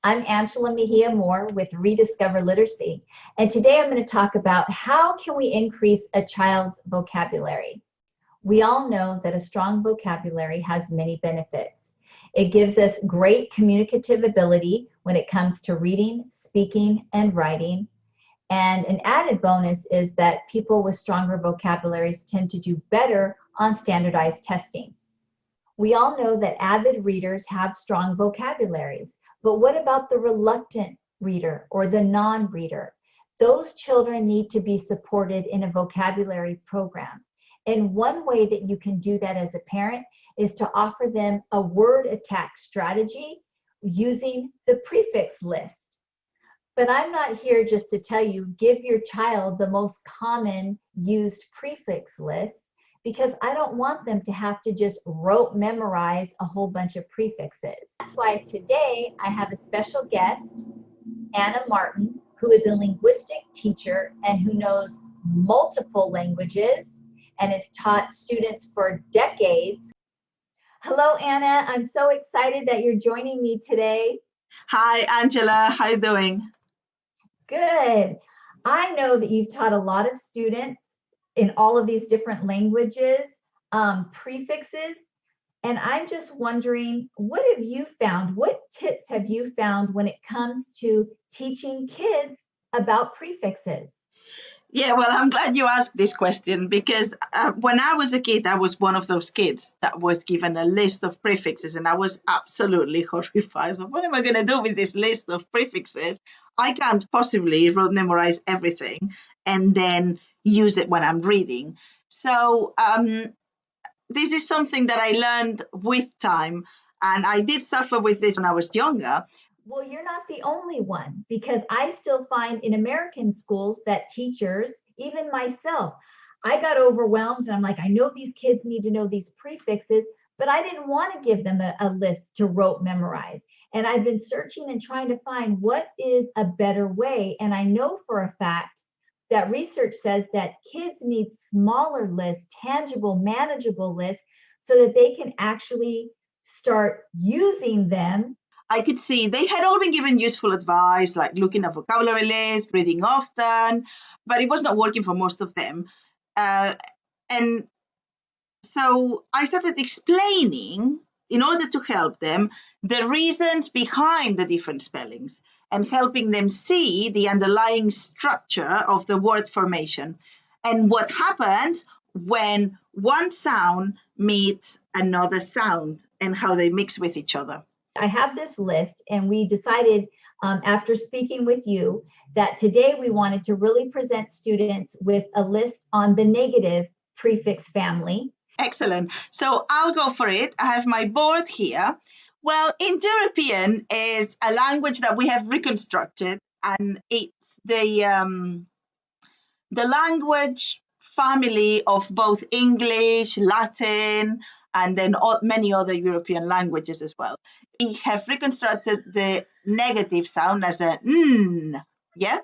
I'm Angela Mejia-Moore with Rediscover Literacy, and today I'm going to talk about how can we increase a child's vocabulary. We all know that a strong vocabulary has many benefits. It gives us great communicative ability when it comes to reading, speaking, and writing. And an added bonus is that people with stronger vocabularies tend to do better on standardized testing. We all know that avid readers have strong vocabularies, but what about the reluctant reader or the non-reader? Those children need to be supported in a vocabulary program. And one way that you can do that as a parent is to offer them a word attack strategy using the prefix list. But I'm not here just to tell you, give your child the most common used prefix list, because I don't want them to have to just rote memorize a whole bunch of prefixes. That's why today I have a special guest, Anna Martin, who is a linguistic teacher and who knows multiple languages and has taught students for decades. Hello, Anna. I'm so excited that you're joining me today. Hi, Angela. How you doing? Good. I know that you've taught a lot of students in all of these different languages, prefixes, and I'm just wondering, what have you found? What tips have you found when it comes to teaching kids about prefixes? Yeah, well, I'm glad you asked this question because when I was a kid, I was one of those kids that was given a list of prefixes and I was absolutely horrified. So what am I going to do with this list of prefixes? I can't possibly memorize everything and then use it when I'm reading. So this is something that I learned with time, and I did suffer with this when I was younger. Well, you're not the only one, because I still find in American schools that teachers, even myself, I got overwhelmed and I'm like, I know these kids need to know these prefixes, but I didn't want to give them a list to rote memorize. And I've been searching and trying to find what is a better way. And I know for a fact that research says that kids need smaller lists, tangible, manageable lists, so that they can actually start using them. I could see they had all been given useful advice, like looking at vocabulary lists, reading often, but it was not working for most of them. And so I started explaining, in order to help them, the reasons behind the different spellings and helping them see the underlying structure of the word formation and what happens when one sound meets another sound and how they mix with each other. I have this list, and we decided after speaking with you that today we wanted to really present students with a list on the negative prefix family. Excellent. So I'll go for it. I have my board here. Well, Indo-European is a language that we have reconstructed, and it's the language family of both English, Latin, and then many other European languages as well. We have reconstructed the negative sound as a n, yeah?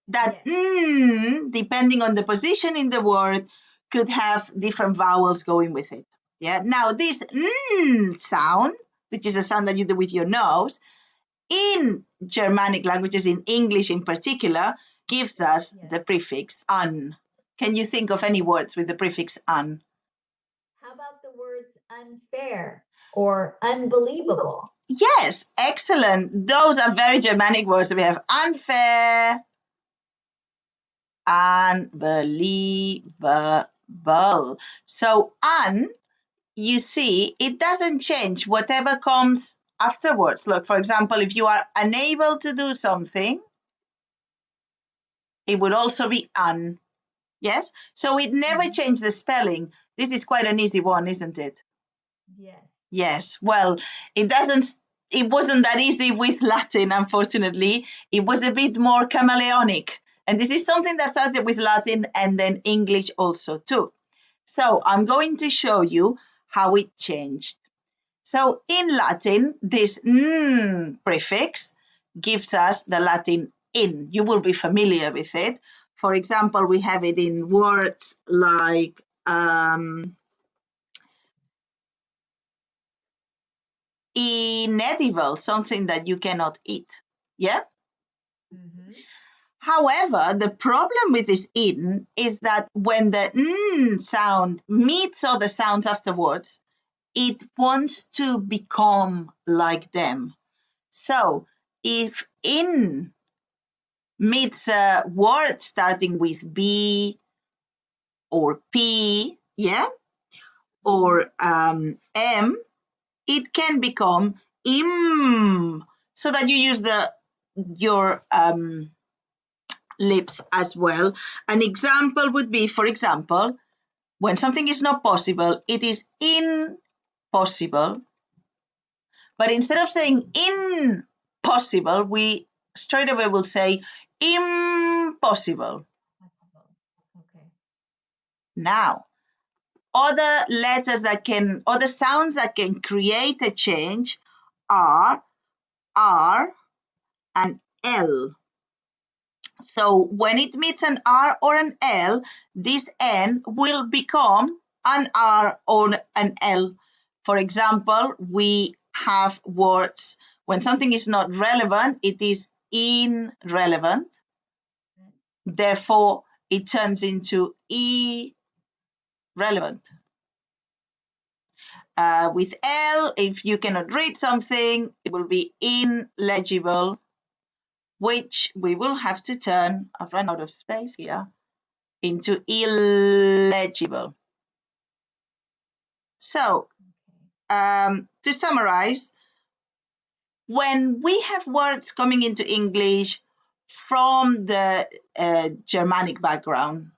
That n, depending on the position in the word, could have different vowels going with it. Yeah. Now this n sound, which is a sound that you do with your nose, in Germanic languages, in English in particular, gives us the prefix un. Can you think of any words with the prefix un? How about the words unfair or unbelievable? Yes, excellent. Those are very Germanic words. We have unfair, unbelievable. So un, you see, it doesn't change whatever comes afterwards. Look, for example, if you are unable to do something, it would also be un. Yes? So it never changed the spelling. This is quite an easy one, isn't it? Yes. Yes. Well, it wasn't that easy with Latin, unfortunately. It was a bit more chameleonic. And this is something that started with Latin and then English also too. So I'm going to show you how it changed. So in Latin, this n prefix gives us the Latin in. You will be familiar with it. For example, we have it in words like inedible, something that you cannot eat. Yeah? Mm-hmm. However, the problem with this in is that when the n sound meets other sounds afterwards, it wants to become like them. So if in meets a word starting with B or P, yeah, or M, it can become im, so that you use your lips as well. An example would be, for example, when something is not possible, it is impossible. But instead of saying impossible, we straight away will say impossible. Okay. Now, other sounds that can create a change are R and L. So when it meets an R or an L, this N will become an R or an L. For example, we have words, when something is not relevant, it is irrelevant. Therefore, it turns into irrelevant. With L, if you cannot read something, it will be illegible, which we will have to turn, I've run out of space here, into illegible. So, to summarize, when we have words coming into English from the Germanic background,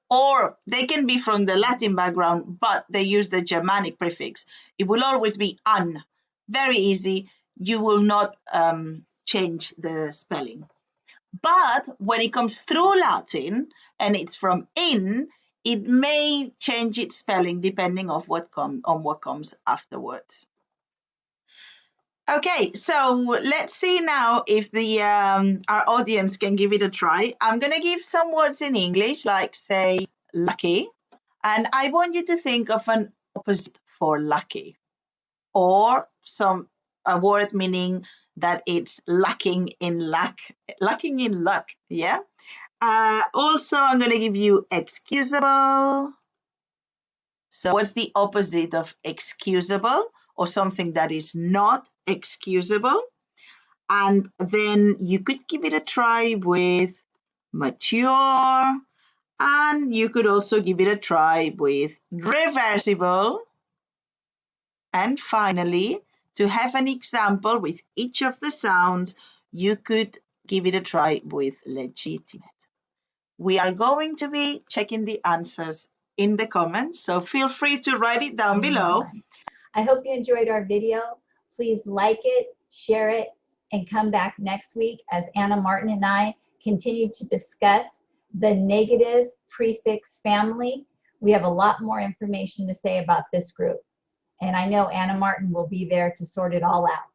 or they can be from the Latin background, but they use the Germanic prefix, it will always be an. Very easy. You will not change the spelling. But when it comes through Latin and it's from in, it may change its spelling depending on what comes afterwards. Okay, so let's see now if the our audience can give it a try. I'm gonna give some words in English, like say lucky, and I want you to think of an opposite for lucky, or a word meaning that it's lacking in luck, yeah. Also, I'm going to give you excusable. So what's the opposite of excusable, or something that is not excusable? And then you could give it a try with mature, and you could also give it a try with reversible. And finally, to have an example with each of the sounds, you could give it a try with legitimate. We are going to be checking the answers in the comments, so feel free to write it down below. I hope you enjoyed our video. Please like it, share it, and come back next week as Anna Martin and I continue to discuss the negative prefix family. We have a lot more information to say about this group, and I know Anna Martin will be there to sort it all out.